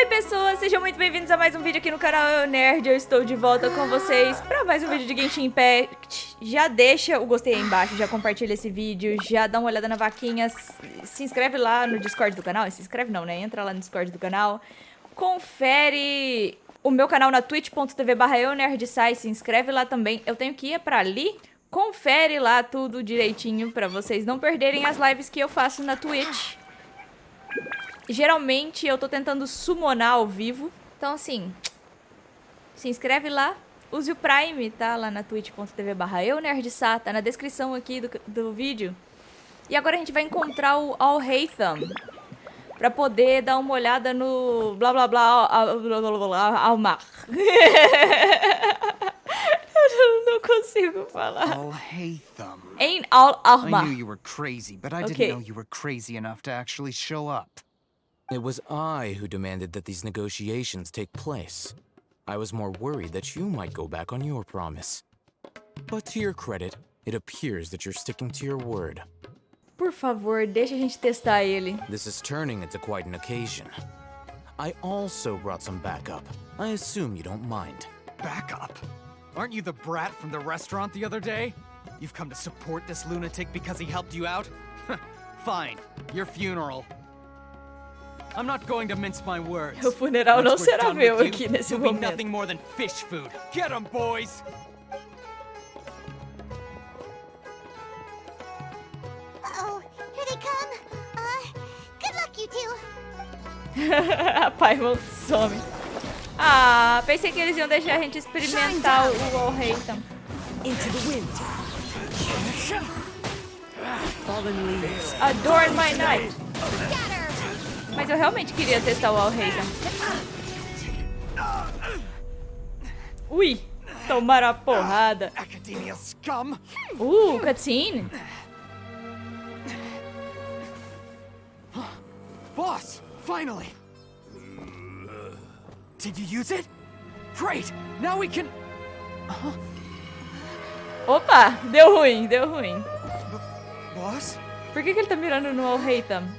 Pessoas, sejam muito bem-vindos a mais um vídeo aqui no canal Eu Nerd. Eu estou de volta com vocês para mais um vídeo de Genshin Impact. Já deixa o gostei aí embaixo, já compartilha esse vídeo, já dá uma olhada na vaquinha, se inscreve lá no Discord do canal. Se inscreve não, né? Entra lá no Discord do canal. Confere o meu canal na twitch.tv/eunerdsai, se inscreve lá também. Eu tenho que ir pra ali. Confere lá tudo direitinho pra vocês não perderem as lives que eu faço na Twitch. Geralmente eu tô tentando summonar ao vivo. Então assim, se inscreve lá. Use o Prime, tá? Lá na twitch.tv/eunerdcontato, tá na descrição aqui do vídeo. E agora a gente vai encontrar o Alhaitham pra poder dar uma olhada no blá blá blá ao mar. Eu não consigo falar. Alhaitham. Em Alma. I knew you were crazy, but I didn't know you were crazy enough to actually show up. It was I who demanded that these negotiations take place. I was more worried that you might go back on your promise. But to your credit, it appears that you're sticking to your word. Por favor, deixa a gente testar ele. This is turning into quite an occasion. I also brought some backup. I assume you don't mind. Backup? Aren't you the brat from the restaurant the other day? You've come to support this lunatic because he helped you out? Fine, your funeral. I'm not going to mince my words. O funeral não será meu aqui nesse momento. Nothing more than fish food. Get 'em, boys. Uh-oh, here they come. Good luck, you two. A Paimon some. Ah, pensei que eles iam deixar a gente experimentar o Alhaitham. Into the wind. Fallen leaves. Adorn my night. Mas eu realmente queria testar o Alhaitham. Ui, tomaram a porrada. Academia scum. Cutscene. Boss, finally. Did you use it? Great. Now we can. Opa, deu ruim, deu ruim. Boss? Por que ele tá mirando no Alhaitham?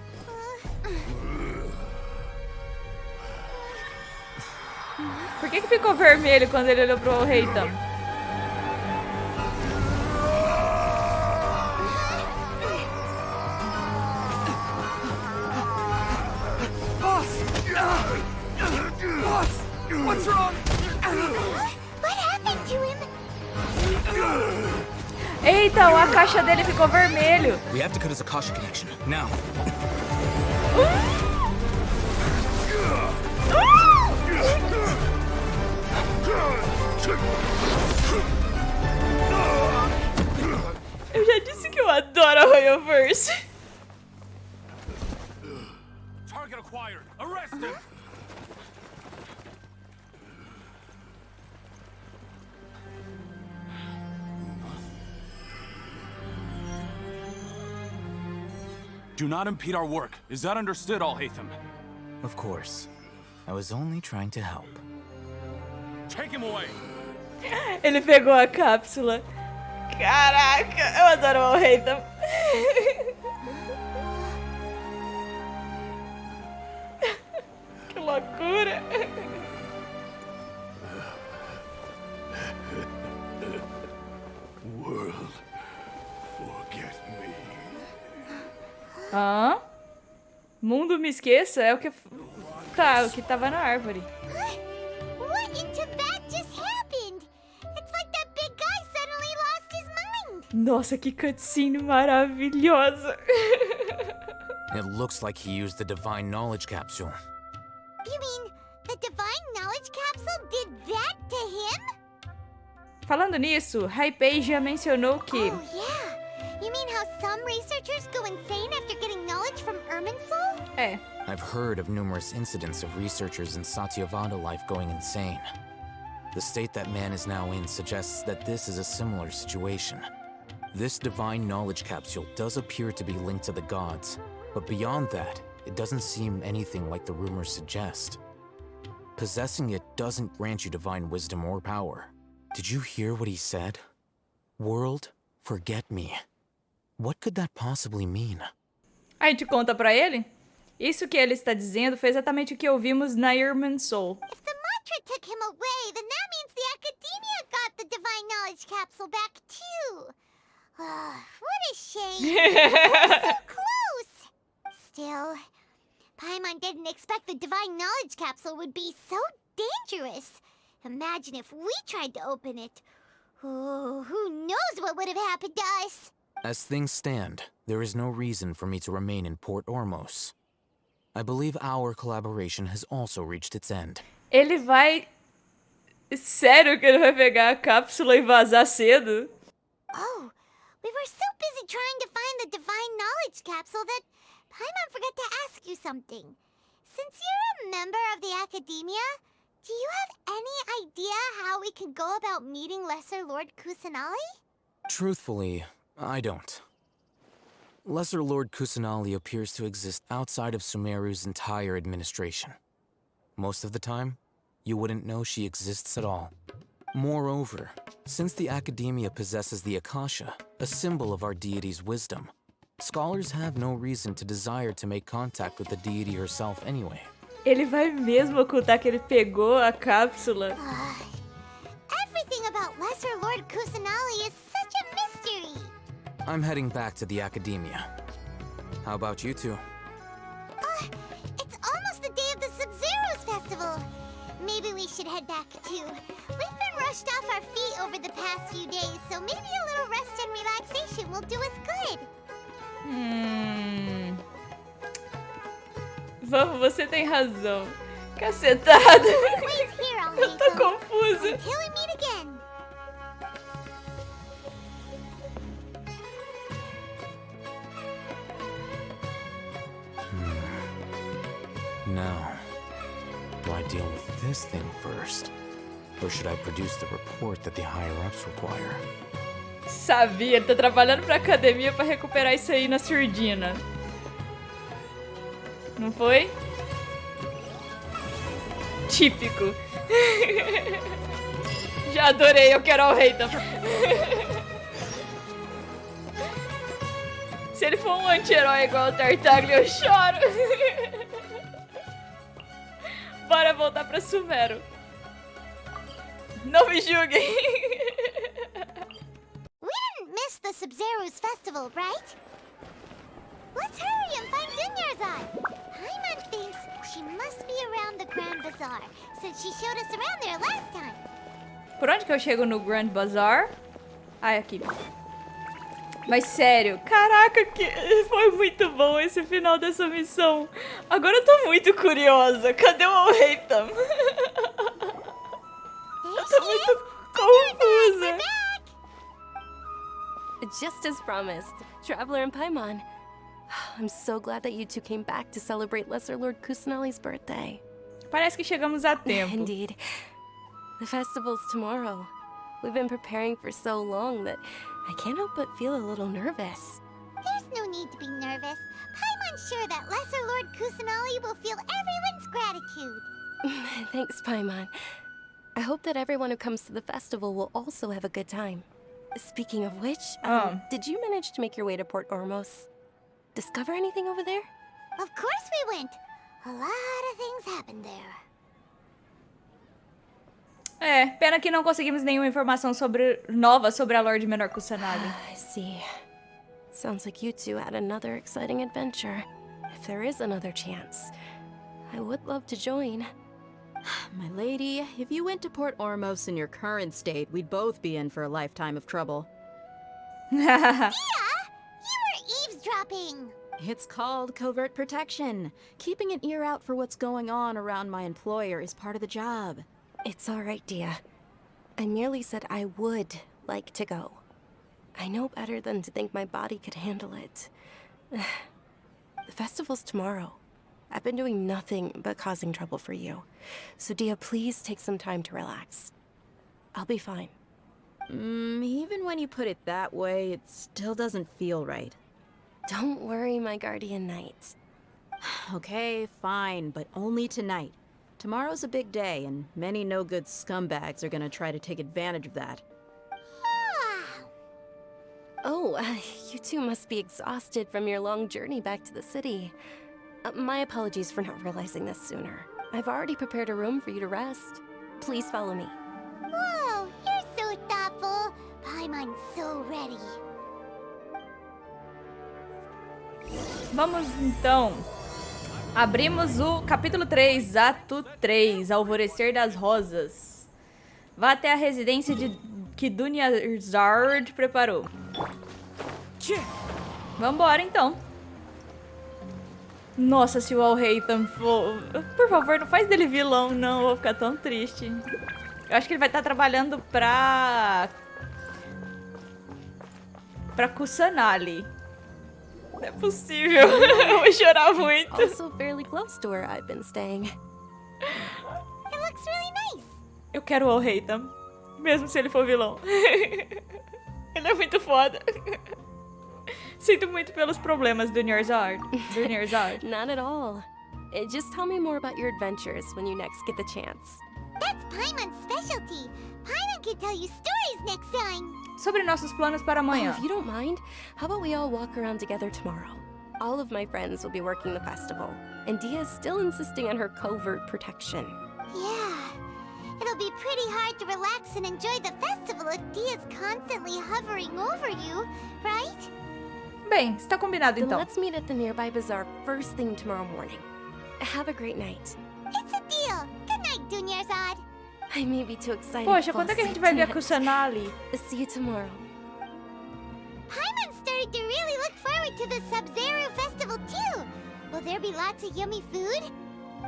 Por que ficou vermelho quando ele olhou pro Alhaitham? Boss! Boss! What's wrong? What happened to him? Eita, a caixa dele ficou vermelho. We have to cut his Akasha connection, now. Eu já disse que eu adoro a Royalverse. Target acquired. Arrest him. Do not impede our work. Is that understood, Alhaitham? Of course. I was only trying to help. Take him away. Ele pegou a cápsula. Caraca, eu adoro o Alhaitham. Que loucura. World, forget me. Hã? Mundo me esqueça? É o que... Tá, o que tava na árvore. What in Tibet just happened? It's like that big guy suddenly lost his mind. Nossa, que cutscene maravilhosa. It looks like he used the divine knowledge capsule. You mean the divine knowledge capsule did that to him? Falando nisso, Hypei já mencionou que... Oh, yeah. You mean how some researchers go insane after getting knowledge from Irminsul? É. I've heard of numerous incidents of researchers in Satyavada life going insane. The state that man is now in suggests that this is a similar situation. This divine knowledge capsule does appear to be linked to the gods, but beyond that, it doesn't seem anything like the rumors suggest. Possessing it doesn't grant you divine wisdom or power. Did you hear what he said? World, forget me. What could that possibly mean? A gente conta pra ele? Isso que ele está dizendo foi exatamente o que ouvimos na Irmã Soul. If the mantra took him away, then that means the academia got the divine knowledge capsule back too. What a shame. We're so close. Still, Paimon didn't expect the divine knowledge capsule would be so dangerous. Imagine if we tried to open it. Oh, who knows what would have happened to us? As things stand, there is no reason for me to remain in Port Ormos. I believe our collaboration has also reached its end. Ele vai... Sério que ele vai pegar a cápsula e vazar cedo? Oh, we were so busy trying to find the divine knowledge capsule that Paimon forgot to ask you something. Since you're a member of the academia, do you have any idea how we can go about meeting Lesser Lord Kusanali? Truthfully, I don't. Lesser Lord Kusanali appears to exist outside of Sumeru's entire administration. Most of the time, you wouldn't know she exists at all. Moreover, since the Academia possesses the Akasha, a symbol of our deity's wisdom, scholars have no reason to desire to make contact with the deity herself anyway. Ele vai mesmo ocultar que ele pegou a cápsula? Everything about Lesser Lord Kusanali is such a mystery. I'm heading back to the Academia. How about you two? It's almost the day of the Sub-Zero's festival. Maybe we should head back too. We've been rushed off our feet over the past few days, so maybe a little rest and relaxation will do us good. Vamos, você tem razão. Cacetada. Wait here, Eu tô Alhaitham. confusa. Until we meet again. Now, do I deal with this thing first? Or should I produce the report that the higher-ups require? Sabia, ele tá trabalhando pra academia pra recuperar isso aí na surdina. Não foi? Típico. Já adorei, eu quero Alhaitham. Se ele for um anti-herói igual o Tartaglia, eu choro. Bora voltar pra Sumeru. Não me julguem. We didn't miss the Sub-Zero's festival, right? Let's hurry and find Dunyarzad. Paimon thinks she must be around the Grand Bazaar, since she showed us around there last time. Por onde que eu chego no Grand Bazaar? Ah, é aqui. Mas sério, caraca, que foi muito bom esse final dessa missão. Agora eu tô muito curiosa. Cadê o Alhaitham? Eu tô muito confusa. Just as promised, Traveler and Paimon. I'm so glad that you two came back to celebrate Lesser Lord Kusanali's birthday. Parece que chegamos a tempo. Indeed. The festival's tomorrow. We've been preparing for so long that I can't help but feel a little nervous. There's no need to be nervous. Paimon's sure that Lesser Lord Kusanali will feel everyone's gratitude. Thanks, Paimon. I hope that everyone who comes to the festival will also have a good time. Speaking of which, did you manage to make your way to Port Ormos? Discover anything over there? Of course we went. A lot of things happened there. É, pena que não conseguimos nenhuma informação nova sobre a Lorde Menor Kusanali. I see. Sounds like you two had another exciting adventure. If there is another chance, I would love to join. My lady, if you went to Port Ormos in your current state, we'd both be in for a lifetime of trouble. Yeah, you were eavesdropping. It's called covert protection. Keeping an ear out for what's going on around my employer is part of the job. It's all right, Dia. I merely said I would like to go. I know better than to think my body could handle it. The festival's tomorrow. I've been doing nothing but causing trouble for you. So, Dia, please take some time to relax. I'll be fine. Even when you put it that way, it still doesn't feel right. Don't worry, my guardian knight. Okay, fine, but only tonight. Tomorrow's a big day, and many no-good scumbags are gonna try to take advantage of that. Oh, you two must be exhausted from your long journey back to the city. My apologies for not realizing this sooner. I've already prepared a room for you to rest. Please follow me. Whoa, you're so thoughtful. Paimon's so ready. Vamos então. Abrimos o capítulo 3, ato 3, Alvorecer das Rosas. Vá até a residência que Dunyarzad preparou. Vambora então. Nossa, se o Alhaitham for... Por favor, não faz dele vilão, não. Eu vou ficar tão triste. Eu acho que ele vai estar trabalhando pra Kusanali. Não é possível. Eu vou chorar muito. Also fairly close to where I've been staying. It looks really nice. Eu quero o Alhaitham, mesmo se ele for vilão. Ele é muito foda. Sinto muito pelos problemas do Dunyarzad. Not at all. Just tell me more about your adventures when you next get the chance. That's Paimon's specialty. Paimon can tell you stories next time. Sobre nossos planos para amanhã. If you don't mind, how about we all walk around together tomorrow? All of my friends will be working the festival, and Dia's still insisting on her covert protection. Yeah. It'll be pretty hard to relax and enjoy the festival if Dia's constantly hovering over you, right? Bem, está combinado Then então. let's meet at the nearby bazaar first thing tomorrow morning. Have a great night. It's a deal. Good night, Dunyarzad. I may be too excited. Poxa, to fall quando é que a gente asleep vai ver a tonight. Kusanali? See you tomorrow. Paimon started to really look forward to the Sub-Zero Festival too. Will there be lots of yummy food?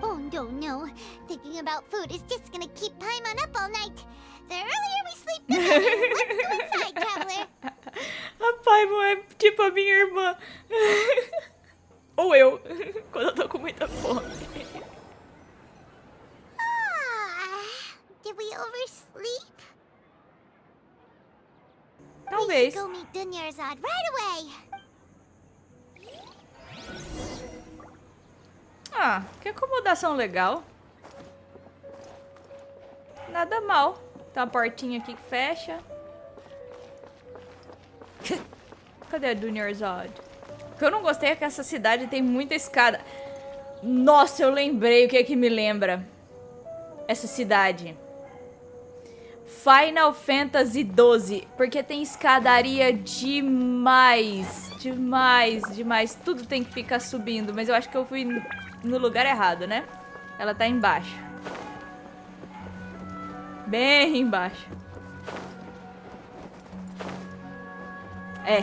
Oh no. Thinking about food is just gonna keep Paimon up all night. The earlier we sleep, the better. Let's go inside, traveler. A Paimon é tipo a minha irmã. Ou eu, quando eu tô com muita fome. Did we oversleep? We Talvez. should go meet Dunyarzad right away. Ah, que acomodação legal. Nada mal. Tem uma portinha aqui que fecha. Cadê a Dunyarzad? O que eu não gostei é que essa cidade tem muita escada. Nossa, eu lembrei o que é que me lembra. Essa cidade. Final Fantasy XII. Porque tem escadaria demais. Demais. Tudo tem que ficar subindo. Mas eu acho que eu fui no lugar errado, né? Ela tá embaixo. Bem embaixo. É.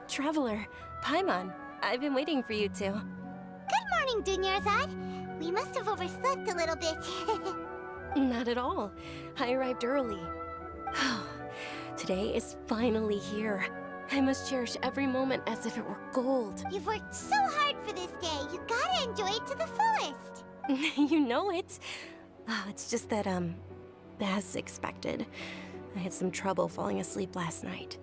Traveler, Paimon, I've been waiting for you two. Good morning, Dunyarzad. We must have overslept a little bit. Not at all. I arrived early. Today is finally here. I must cherish every moment as if it were gold. You've worked so hard for this day. You gotta enjoy it to the fullest. You know it. It's just that, as expected, I had some trouble falling asleep last night.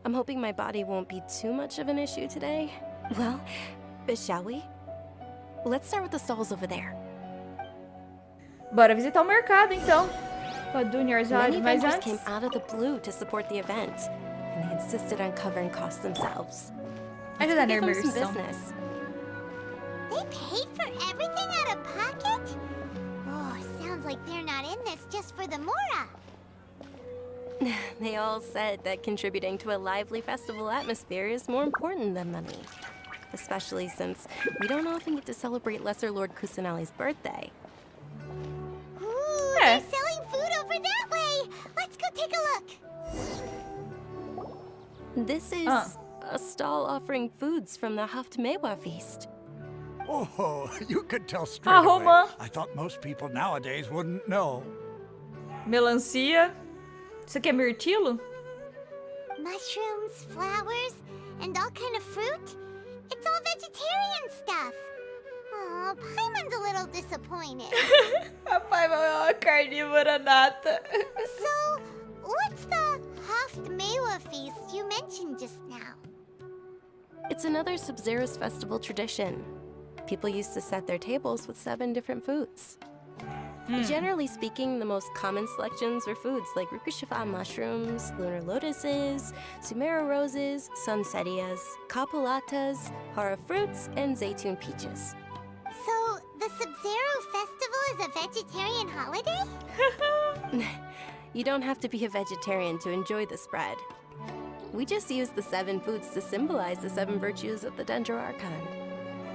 I'm hoping my body won't be too much of an issue today. Well, shall we? Let's start with the stalls over there. Bora visitar o mercado, então. Com a Dunyarzad, Many mas vendors antes... came out of the blue to support the event, and they insisted on covering costs themselves. Let's Ajudar na give them some imersão. business. They paid for everything out of pocket? Oh, sounds like they're not in this just for the Mora. They all said that contributing to a lively festival atmosphere is more important than money. Especially since we don't often get to celebrate Lesser Lord Kusanali's birthday. Ooh, Yeah. they're selling food over that way. Let's go take a look. This is a stall offering foods from the Haftmewa feast. Oh, you could tell straight Ah, away. Roma. I thought most people nowadays wouldn't know. Melancia. Isso aqui é mirtilo? Mushrooms, flowers, and all kind of fruit. It's all vegetarian stuff. Oh, Paimon's a little disappointed. A Paimon é uma carnívora nata. So, what's the Haftmewa feast you mentioned just now? It's another Sub-Zero's festival tradition. People used to set their tables with 7 different foods. Generally speaking, the most common selections were foods like rukushifa mushrooms, lunar lotuses, Sumeru roses, sunsetias, capulatas, hara fruits, and zaytun peaches. So, the Sub-Zero Festival is a vegetarian holiday? You don't have to be a vegetarian to enjoy the spread. We just use the 7 foods to symbolize the 7 virtues of the Dendro Archon.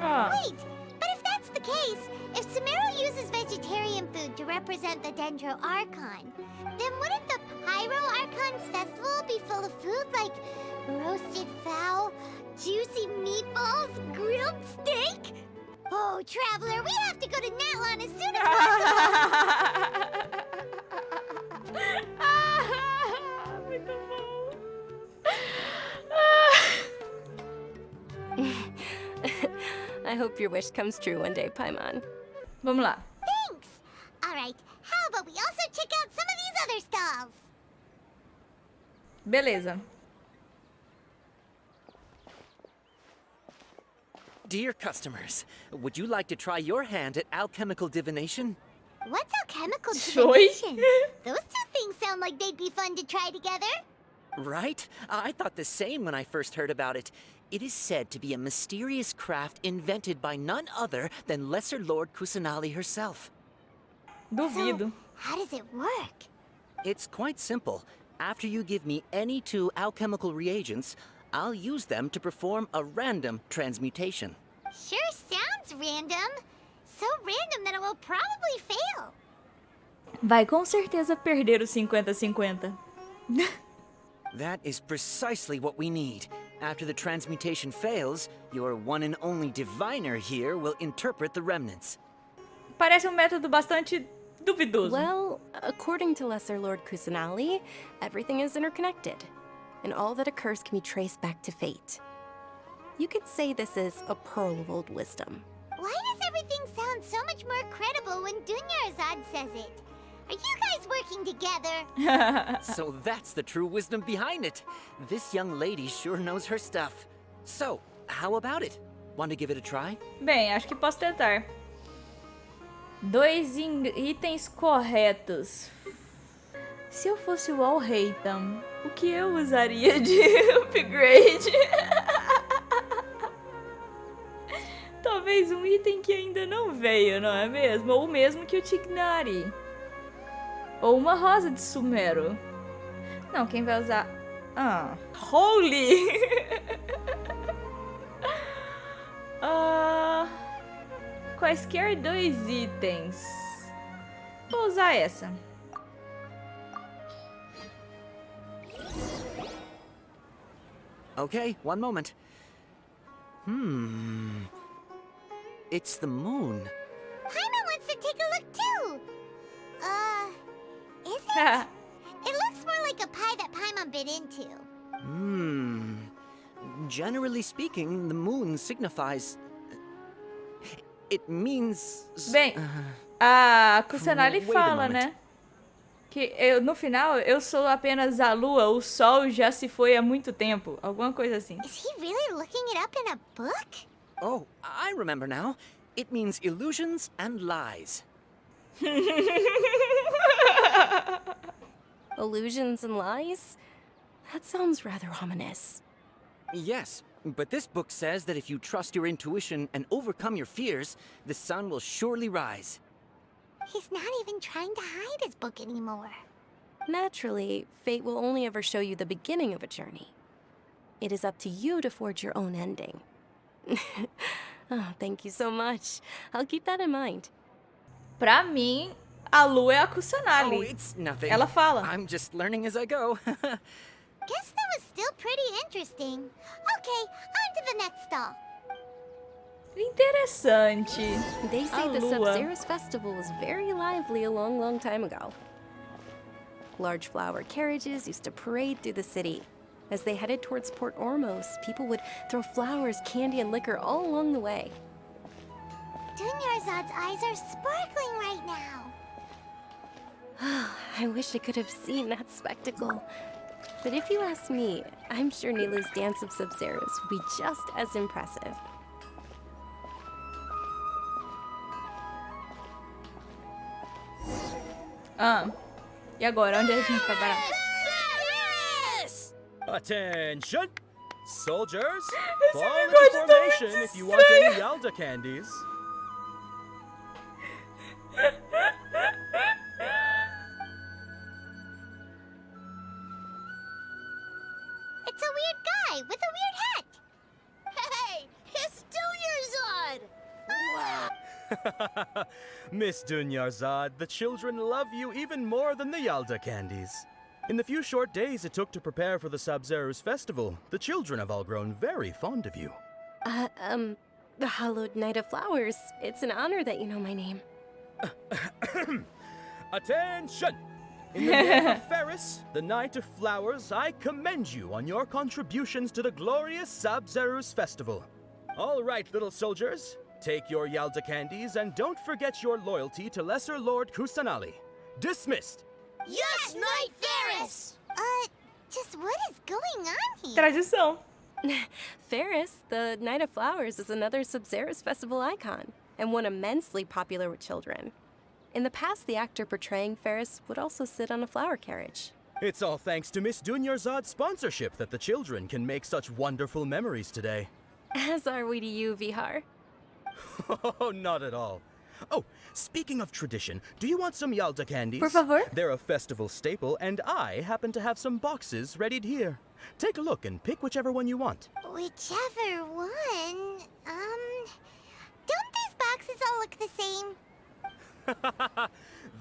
Wait, but if that's the case, if Sumeru uses vegetarian food to represent the Dendro Archon, then wouldn't the Pyro Archon's festival be full of food like roasted fowl, juicy meatballs, grilled steak? Oh, Traveler, we have to go to Natlan as soon as Muito bom. I hope your wish comes true one day, Paimon. Vamos lá. Thanks! Alright, how about we also check out some of these other stalls? Beleza. Dear customers, would you like to try your hand at alchemical divination? What's alchemical Soy? divination? Those two things sound like they'd be fun to try together. Right? I thought the same when I first heard about it. It is said to be a mysterious craft invented by none other than Lesser Lord Kusanali herself. Duvido. So, how does it work? It's quite simple. After you give me any 2 alchemical reagents, I'll use them to perform a random transmutation. Sure sounds random. So random that it will probably fail. Vai com certeza perder o 50-50. That is precisely what we need. After the transmutation fails, your one and only diviner here will interpret the remnants. Parece método bastante duvidoso. Well, according to Lesser Lord Kusanali, everything is interconnected, and all that occurs can be traced back to fate. You could say this is a pearl of old wisdom. Why does everything sound so much more credible when Dunyarzad says it? Are you guys working together? So that's the true wisdom behind it. This young lady sure knows her stuff. So, how about it? Want to give it a try? Bem, acho que posso tentar. 2 itens corretos. Se eu fosse o Alhaitham, o que eu usaria de upgrade? Talvez um item que ainda não veio, não é mesmo? Ou o mesmo que o Tignari. Ou uma rosa de Sumeru. Não, quem vai usar... Holy! Quaisquer 2 itens. Vou usar essa. Okay, one moment. It's the moon. Paimon wants to take a look too. Is it? It looks more like a pie that Paimon bit into. Generally speaking, the moon signifies... It means... Bem, a Kusanali Wait a fala, moment. né? Que no final eu sou apenas a lua, o sol já se foi há muito tempo. Alguma coisa assim. Is he really looking it up in a book? Oh, I remember now. It means illusions and lies. Illusions and lies? That sounds rather ominous. Yes, but this book says that if you trust your intuition and overcome your fears, the sun will surely rise. He's not even trying to hide his book anymore. Naturally, fate will only ever show you the beginning of a journey. It is up to you to forge your own ending. Oh, thank you so much. I'll keep that in mind. Pra mim, a lua é a Oh, Kusanali. it's nothing. Ela fala. I'm just learning as I go. Guess that was still pretty interesting. Okay, on to the next stall. Interessante. They say A the lua. Sub-Zero's festival was very lively a long, long time ago. Large flower carriages used to parade through the city. As they headed towards Port Ormos, people would throw flowers, candy, and liquor all along the way. Dunyarzad's eyes are sparkling right now. I wish I could have seen that spectacle. But if you ask me, I'm sure Nilu's dance of Sub-Zeros would be just as impressive. Ah. E agora? Onde a gente vai parar? Attention! Soldiers, fall into formation if you want any Yalda candies. It's a weird guy with a weird hat. Hey, it's Dunyarzad! Wow. Miss Dunyarzad, the children love you even more than the Yalda candies. In the few short days it took to prepare for the Sabzeruz festival, the children have all grown very fond of you. The hallowed Night of Flowers. It's an honor that you know my name. Attention! In the name of Ferris, the Night of Flowers, I commend you on your contributions to the glorious Sabzeruz festival. All right, little soldiers, take your Yalda candies and don't forget your loyalty to Lesser Lord Kusanali. Dismissed! Yes, Knight Ferris! Just what is going on here? Tradução. Ferris, the Night of Flowers, is another Sabzeruz festival icon, and one immensely popular with children. In the past, the actor portraying Ferris would also sit on a flower carriage. It's all thanks to Miss Dunyarzad's sponsorship that the children can make such wonderful memories today. As are we to you, Vihar. Oh, not at all. Oh, speaking of tradition, do you want some Yalda candies? Por favor. They're a festival staple, and I happen to have some boxes readied here. Take a look and pick whichever one you want. Whichever one, don't these boxes all look the same?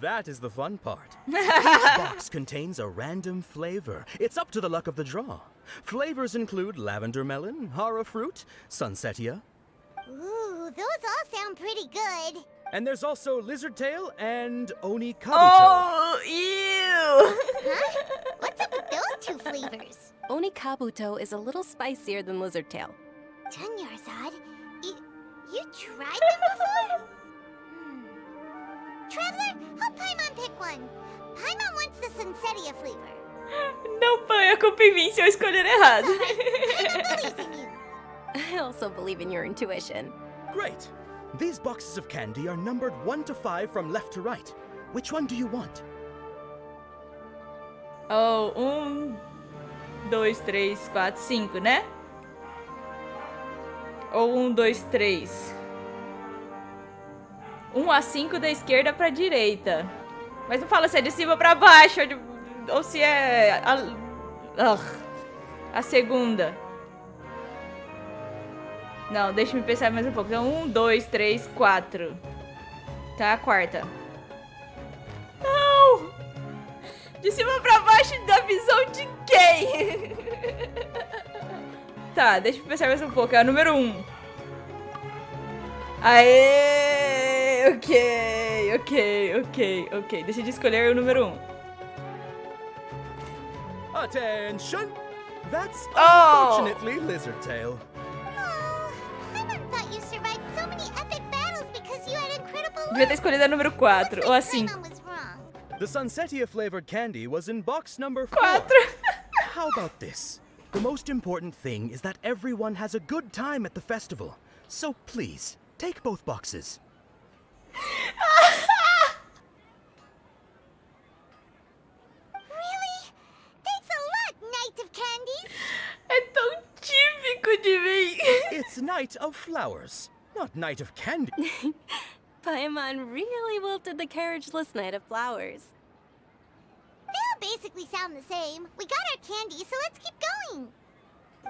That is the fun part. Each box contains a random flavor. It's up to the luck of the draw. Flavors include lavender melon, hara fruit, sunsetia. Ooh, those all sound pretty good. And there's also lizard tail and oni kabuto. Oh, ew! Huh? What's up with those two flavors? Oni kabuto is a little spicier than lizard tail. Dunyarzad, you tried them before? Traveler, help Paimon pick one. Paimon wants the sunsetia flavor. Não ponha a culpa em mim se eu escolher errado. Paimon believes in you. I also believe in your intuition. Great. These boxes of candy are numbered 1 to 5 from left to right. Which one do you want? Oh, 2, 3, 4, 5, né? Ou 1, 2, 3. 1 a 5 da esquerda pra direita. Mas não fala se é de cima pra baixo ou se é a segunda. Não, deixa eu pensar mais um pouco. Então, 1, 2, 3, 4. Tá, a quarta. Não! De cima pra baixo da visão de quem? Tá, deixa eu pensar mais um pouco. É a número 1. Aê! Ok. Deixa eu escolher o número 1. Attention! That's Oh! unfortunately lizard tail. Devia ter escolhido a número 4, ou a 5. The sunsetia flavored candy was in box number 4. 4. How about this? The most important thing is that everyone has a good time at the festival. So please, take both boxes. Really? Thanks a lot, Knight of Candies. É tão típico de mim. It's Night of Flowers, not Night of Candy. Paimon really wilted the carriageless Night of Flowers. They all basically sound the same. We got our candy, so let's keep going.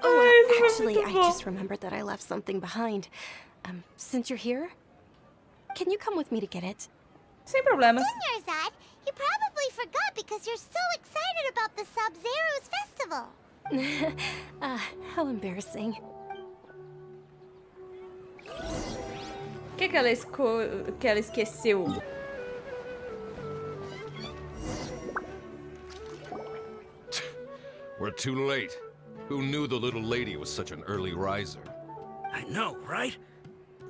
Oh, actually, I just remembered that I left something behind. Since you're here, can you come with me to get it? Sem problemas. Dunyarzad, you probably forgot because you're so excited about the Sabzeruz festival. How embarrassing. O que ela esqueceu? We're too late. Who knew the little lady was such an early riser? I know, right?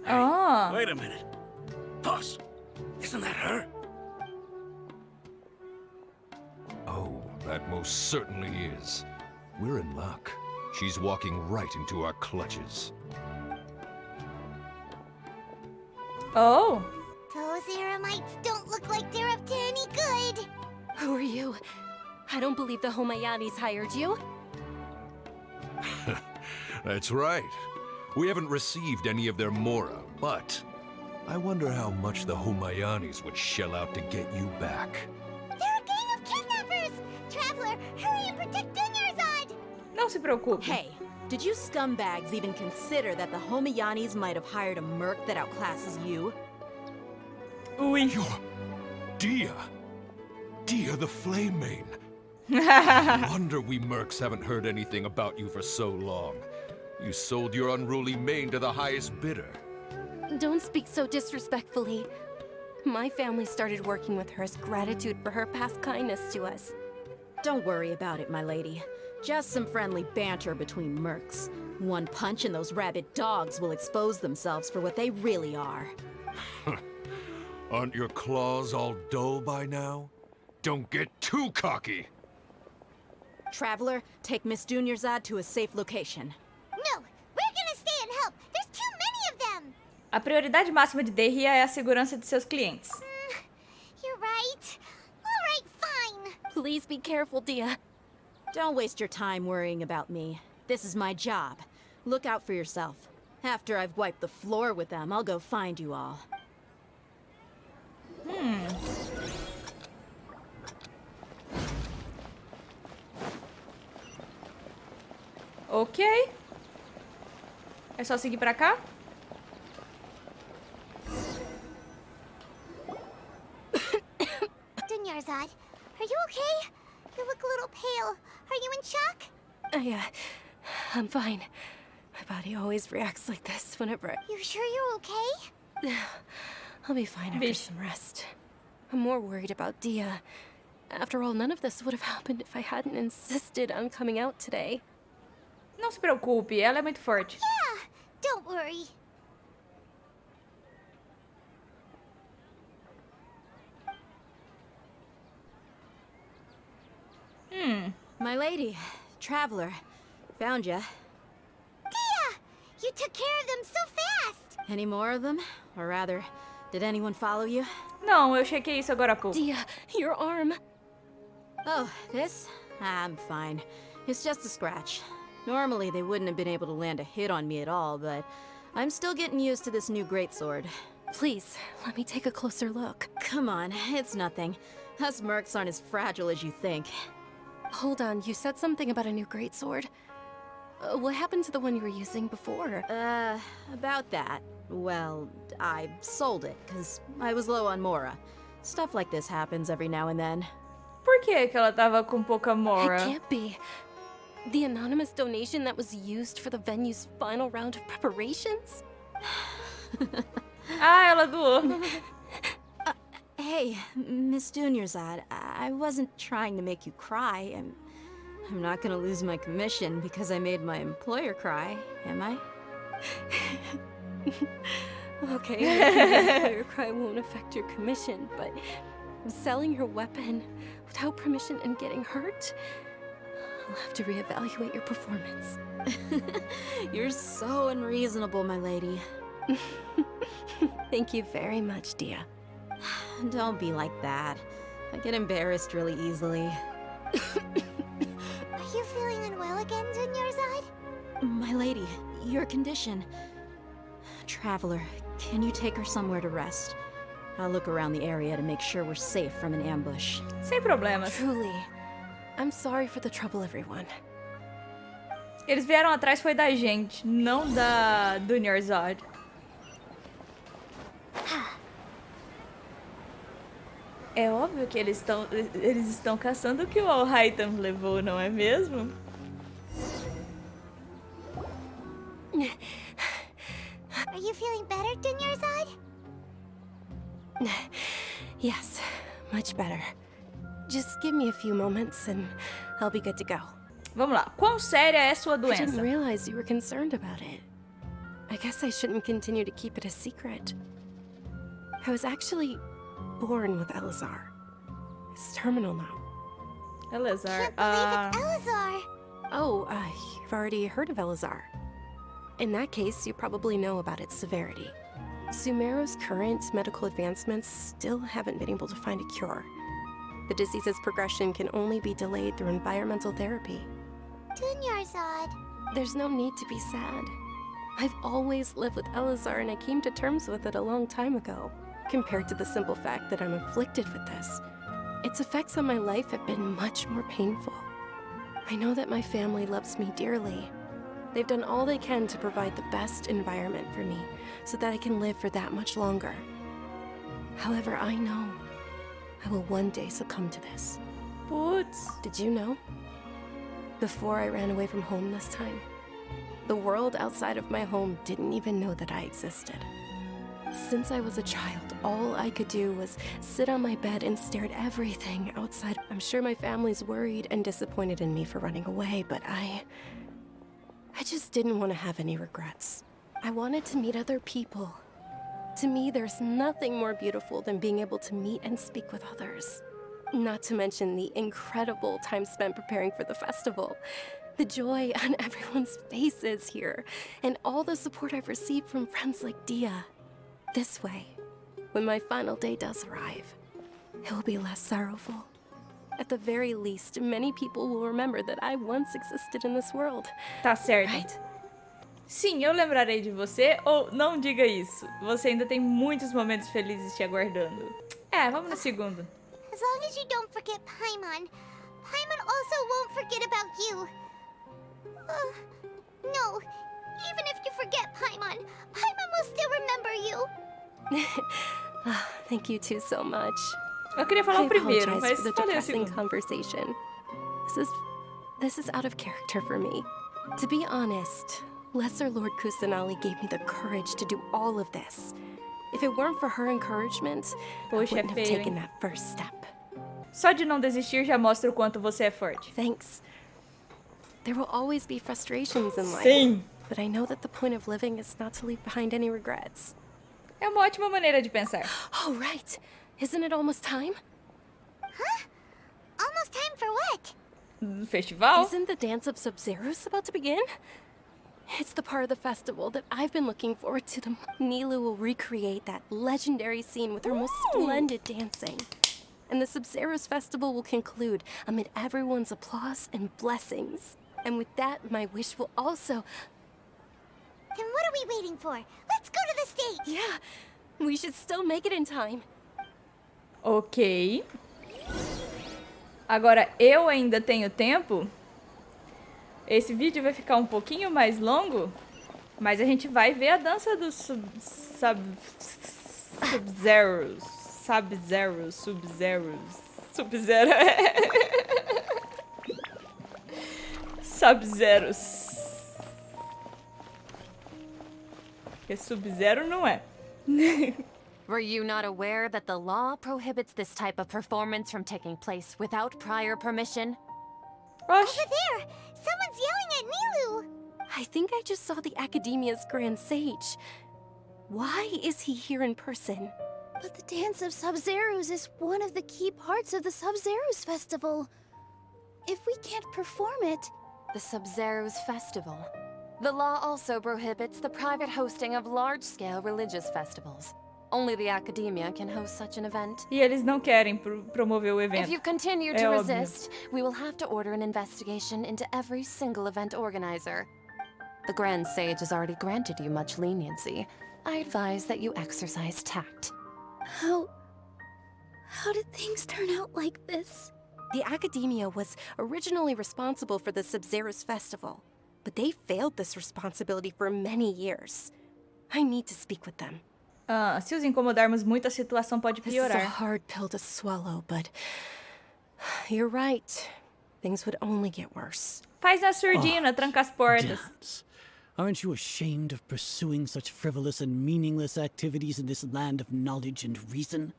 Ah. Wait a minute. Pause. Isn't that her? Oh, that most certainly is. We're in luck. She's walking right into our clutches. Oh. Those Eremites don't look like they're up to any good. Who are you? I don't believe the Homayanis hired you. That's right. We haven't received any of their mora, but I wonder how much the Homayanis would shell out to get you back. They're a gang of kidnappers! Traveler, hurry and protect Dunyarzad! Não se preocupe. Hey, did you scumbags even consider that the Homayanis might have hired a merc that outclasses you? Ui. You're Dia. Dia the Flame Mane. No wonder we mercs haven't heard anything about you for so long. You sold your unruly mane to the highest bidder. Don't speak so disrespectfully. My family started working with her as gratitude for her past kindness to us. Don't worry about it, my lady. Just some friendly banter between mercs. One punch and those rabid dogs will expose themselves for what they really are. Aren't your claws all dull by now? Don't get too cocky! Traveler, take Miss Dunyarzad to a safe location. No, we're gonna stay and help. There's too many of them. A prioridade máxima de Derria é a segurança de seus clientes. You're right. All right, fine. Please be careful, Dia. Don't waste your time worrying about me. This is my job. Look out for yourself. After I've wiped the floor with them, I'll go find you all. Ok. É só seguir pra cá? Dunyarzad, are you okay? You look a little pale. Are you in shock? I'm fine. My body always reacts like this whenever You sure you're okay? I'll be fine after some rest. I'm more worried about Dia. After all, none of this would have happened if I hadn't insisted on coming out today. Não se preocupe, ela é muito forte. Yeah, don't worry. My lady, Traveler, found ya. Dia! You took care of them so fast! Any more of them? Or rather, did anyone follow you? Não, eu chequei isso agora há pouco. Dia, your arm. Oh, this? I'm fine. It's just a scratch. Normally, they wouldn't have been able to land a hit on me at all, but I'm still getting used to this new greatsword. Please, let me take a closer look. Come on, it's nothing. Us mercs aren't as fragile as you think. Hold on, you said something about a new greatsword. What happened to the one you were using before? About that. Well, I sold it, because I was low on mora. Stuff like this happens every now and then. Por que que ela tava com pouca mora? It can't be. The anonymous donation that was used for the venue's final round of preparations? Ah, ela doou. Hey, Miss Dunyarzad, I wasn't trying to make you cry. I'm not gonna lose my commission because I made my employer cry, am I? Okay, your cry won't affect your commission, but selling your weapon without permission and getting hurt? I'll have to reevaluate your performance. You're so unreasonable, my lady. Thank you very much, Dia. Don't be like that. I get embarrassed really easily. Are you feeling unwell again, Dunyarzad? My lady, your condition. Traveler, can you take her somewhere to rest? I'll look around the area to make sure we're safe from an ambush. Sem problemas. Truly. I'm sorry for the trouble, everyone. Eles vieram atrás foi da gente, não da Dunyarzad. É óbvio que eles estão caçando o que o Alhaitham levou, não é mesmo? Are you feeling better, Dunyarzad? Yes, much better. Just give me a few moments and I'll be good to go. Vamos lá. Quão séria é sua I doença? didn't realize you were concerned about it. I guess I shouldn't continue to keep it a secret. I was actually born with Elazar. It's terminal now. Elazar. Can't believe it's Elazar. Oh, you've already heard of Elazar. In that case, you probably know about its severity. Sumeru's current medical advancements still haven't been able to find a cure. The disease's progression can only be delayed through environmental therapy. Dunyarzad. There's no need to be sad. I've always lived with Elazar and I came to terms with it a long time ago. Compared to the simple fact that I'm afflicted with this, its effects on my life have been much more painful. I know that my family loves me dearly. They've done all they can to provide the best environment for me so that I can live for that much longer. However, I know I will one day succumb to this. Putz. Did you know? Before I ran away from home this time, the world outside of my home didn't even know that I existed. Since I was a child, all I could do was sit on my bed and stare at everything outside. I'm sure my family's worried and disappointed in me for running away, but I just didn't want to have any regrets. I wanted to meet other people. To me, there's nothing more beautiful than being able to meet and speak with others. Not to mention the incredible time spent preparing for the festival. The joy on everyone's faces here, and all the support I've received from friends like Dia. This way, when my final day does arrive, it will be less sorrowful. At the very least, many people will remember that I once existed in this world. Tá certo. Right? Sim, eu lembrarei de você, ou não diga isso. Você ainda tem muitos momentos felizes te aguardando. Vamos no segundo. As long as you don't forget Paimon, Paimon also won't forget about you. No, even if you forget Paimon, Paimon will still remember you. Thank you two so much. Eu queria falar I o primeiro, apologize mas for the falei o depressing segundo. conversation. This is out of character for me. To be honest, Lesser Lord Kusanali gave me the courage to do all of this. If it weren't for her encouragement, Poxa, I wouldn't have feio, taken hein? that first step. Só de não desistir já mostra o quanto você é forte. Thanks. There will always be frustrations in life. Sim. But I know that the point of living is not to leave behind any regrets. É uma ótima maneira de pensar. Oh, right. Isn't it almost time? Huh? Almost time for what? Festival? Isn't the dance of Sub-Zeros about to begin? It's the part of the festival that I've been looking forward to. The Nilu will recreate that legendary scene with her most splendid dancing. And the Sub-Zeros festival will conclude amid everyone's applause and blessings. And with that, my wish will also... Then what are we waiting for? Let's go to the stage! Yeah, we should still make it in time. Ok. Agora, eu ainda tenho tempo. Esse vídeo vai ficar um pouquinho mais longo, mas a gente vai ver a dança dos Sub-Zeros. Sub-Zeros. Sub-Zeros. Porque Sub-Zero não é. Were you not aware that the law prohibits this type of performance from taking place without prior permission? Over there! Someone's yelling at Nilu! I think I just saw the Academia's Grand Sage. Why is he here in person? But the Dance of Sub-Zeros is one of the key parts of the Sub-Zeros festival. If we can't perform it... The Sub-Zeros Festival. The law also prohibits the private hosting of large-scale religious festivals. Only the Academia can host such an event. E eles não querem promover o evento. If you continue É to óbvio. resist, we will have to order an investigation into every single event organizer. The Grand Sage has already granted you much leniency. I advise that you exercise tact. How did things turn out like this? The Academia was originally responsible for the Sub-Zeros festival, but they failed this responsibility for many years. I need to speak with them. Se os incomodarmos muito, a situação pode This is a piorar. hard pill to swallow, but you're right. Things would only get worse. Faz a surdina, tranca as portas. Dance. Aren't you ashamed of pursuing such frivolous and meaningless activities in this land of knowledge and reason?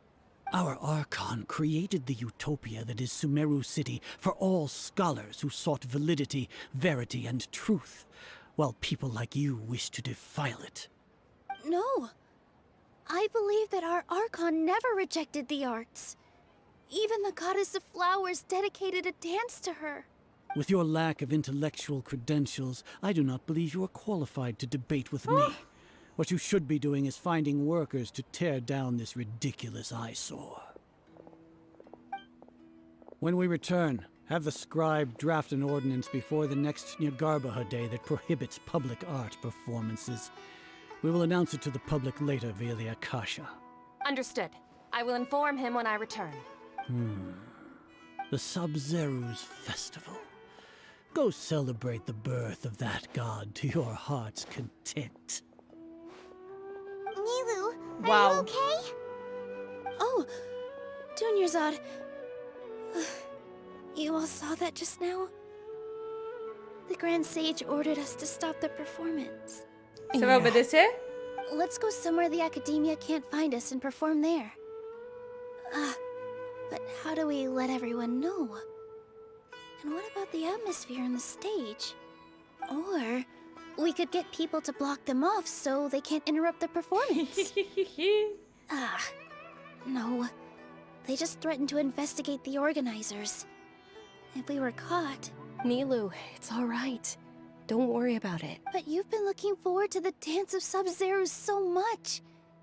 Our Archon created the utopia that is Sumeru City for all scholars who sought validity, verity, and truth, while people like you wish to defile it. No. I believe that our Archon never rejected the arts. Even the goddess of flowers dedicated a dance to her. With your lack of intellectual credentials, I do not believe you are qualified to debate with me. What you should be doing is finding workers to tear down this ridiculous eyesore. When we return, have the scribe draft an ordinance before the next Nyagarbaha day that prohibits public art performances. We will announce it to the public later via the Akasha. Understood. I will inform him when I return. The Sub-Zeru's festival. Go celebrate the birth of that god to your heart's content. Nilu, are Wow. you okay? Oh, Dunyarzad. You all saw that just now? The Grand Sage ordered us to stop the performance. Você vai obedecer? Let's go somewhere the academia can't find us and perform there. But how do we let everyone know? And what about the atmosphere and the stage? Or we could get people to block them off so they can't interrupt the performance. No. They just threatened to investigate the organizers. If we were caught... Nilu, it's all right. Don't worry about it. But you've been looking forward to the Dance of Sub-Zero so much.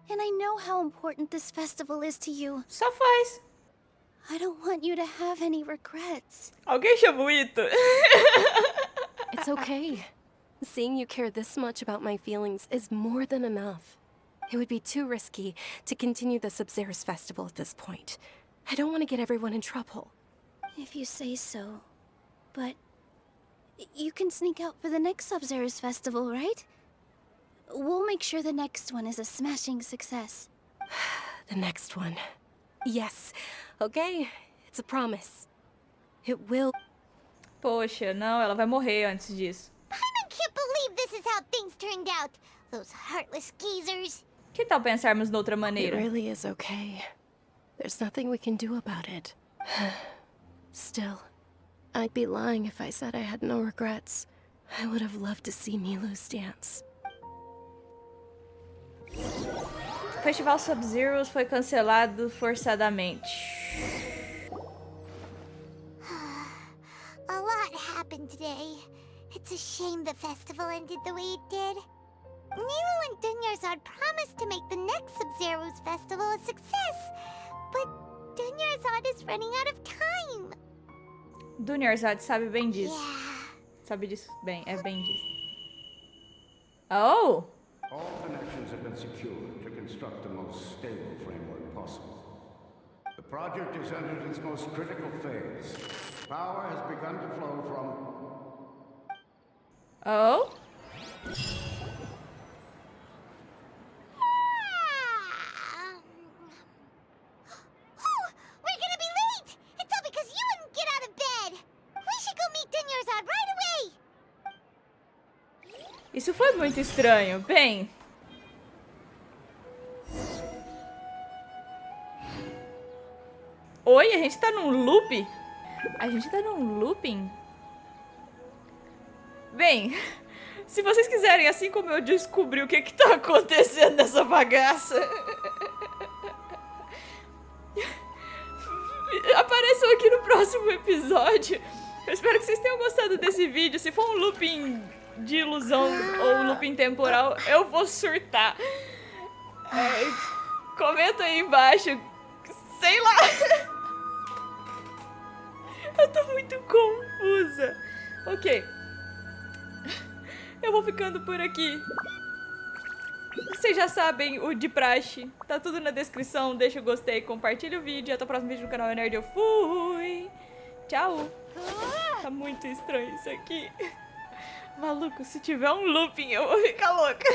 And I know how important this festival is to you. Só faz. I don't want you to have any regrets. Alguém chama o Ito? It's okay. Seeing you care this much about my feelings is more than enough. It would be too risky to continue the Sub-Zero's festival at this point. I don't want to get everyone in trouble. If you say so. But you can sneak out for the next Sub-Zero's festival, right? We'll make sure the next one is a smashing success. The next one. Yes. Okay. It's a promise. It will. Poxa, não, ela vai morrer antes disso. I can't believe this is how things turned out. Those heartless geezers. Que tal pensarmos noutra It maneira? really is okay. There's nothing we can do about it. Still, I'd be lying if I said I had no regrets. I would have loved to see Nilu's dance. O Festival Sub-Zero foi cancelado forçadamente. A lot happened today. It's a shame the festival ended the way it did. Nilu and Dunyarzad promised to make the next Sub-Zero's festival a success, but Dunyarzad is running out of time. Dunyarzad sabe bem disso. Sabe disso bem, é bem disso. Oh! All connections have been secured to construct the most stable framework possible. The project is entered its most critical phase. Power has begun to flow from... Oh? We're gonna be late! It's all because you wouldn't get out of bed! We should go meet Dunyarzad right away! Isso foi muito estranho. Bem... Oi, a gente tá num loop? A gente tá num looping? Bem, se vocês quiserem, assim como eu descobri o que que tá acontecendo nessa bagaça... Apareçam aqui no próximo episódio. Eu espero que vocês tenham gostado desse vídeo. Se for um looping de ilusão ou um looping temporal, eu vou surtar. Comenta aí embaixo. Sei lá. Eu tô muito confusa. Ok. Eu vou ficando por aqui. Vocês já sabem, o de praxe. Tá tudo na descrição. Deixa o gostei, compartilha o vídeo. Até o próximo vídeo no canal Nerd. Eu fui. Tchau. Tá muito estranho isso aqui. Maluco, se tiver um looping eu vou ficar louca.